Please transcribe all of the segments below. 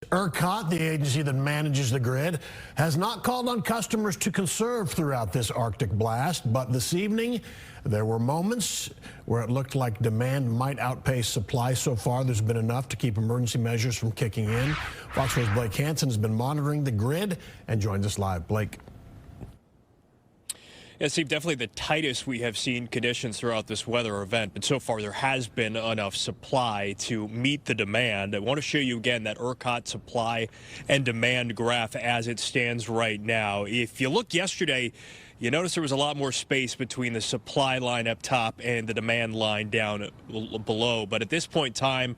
ERCOT, the agency that manages the grid, has not called on customers to conserve throughout this Arctic blast, but this evening there were moments where it looked like demand might outpace supply. So far, there's been enough to keep emergency measures from kicking in. Fox 4's Blake Hansen has been monitoring the grid and joins us live. Blake. Yeah, Steve, definitely the tightest we have seen conditions throughout this weather event, but so far there has been enough supply to meet the demand. I want to show you again that ERCOT supply and demand graph as it stands right now. If you look yesterday, you notice there was a lot more space between the supply line up top and the demand line down below, but at this point in time,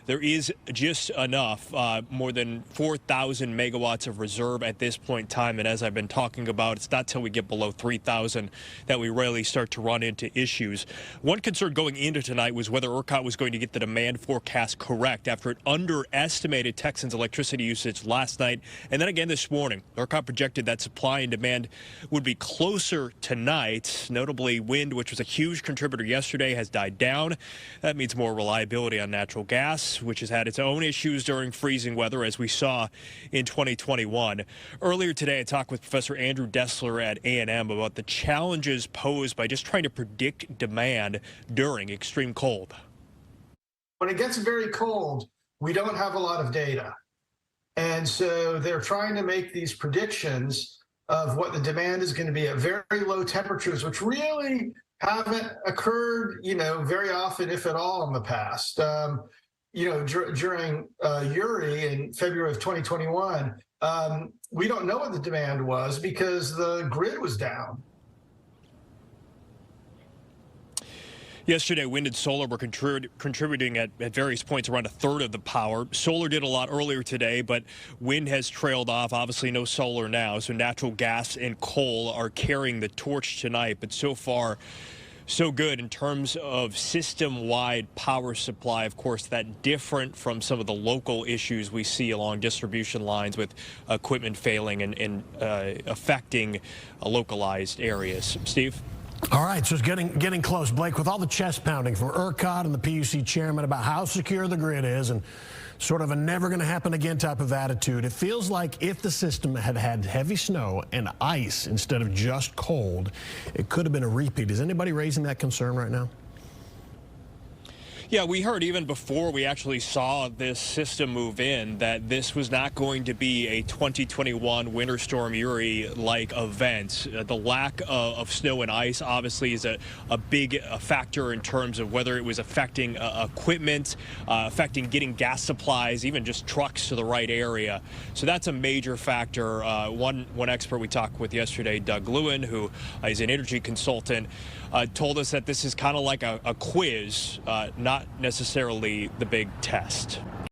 there is just enough, more than 4,000 megawatts of reserve at this point in time. And as I've been talking about, it's not till we get below 3,000 that we really start to run into issues. One concern going into tonight was whether ERCOT was going to get the demand forecast correct after it underestimated Texans' electricity usage last night. And then again this morning, ERCOT projected that supply and demand would be closer tonight. Notably, wind, which was a huge contributor yesterday, has died down. That means more reliability on natural gas, which has had its own issues during freezing weather, as we saw in 2021. Earlier today, I talked with Professor Andrew Dessler at A&M about the challenges posed by just trying to predict demand during extreme cold. When it gets very cold, we don't have a lot of data. And so they're trying to make these predictions of what the demand is going to be at very low temperatures, which really haven't occurred, very often, if at all, in the past. During Uri in February of 2021, we don't know what the demand was because the grid was down. Yesterday, wind and solar were contributing at various points around a third of the power. Solar did a lot earlier today, but wind has trailed off. Obviously, no solar now, so natural gas and coal are carrying the torch tonight. But so far, so good in terms of system-wide power supply. Of course, that different from some of the local issues we see along distribution lines with equipment failing and affecting localized areas. Steve? All right, so it's getting close. Blake, with all the chest pounding from ERCOT and the PUC chairman about how secure the grid is and sort of a never going to happen again type of attitude, it feels like if the system had had heavy snow and ice instead of just cold, it could have been a repeat. Is anybody raising that concern right now? Yeah, we heard even before we actually saw this system move in that this was not going to be a 2021 Winter Storm Uri-like event. The lack of snow and ice obviously is a big factor in terms of whether it was affecting equipment, affecting getting gas supplies, even just trucks to the right area. So that's a major factor. One expert we talked with yesterday, Doug Lewin, who is an energy consultant, told us that this is kind of like a quiz, not necessarily the big test.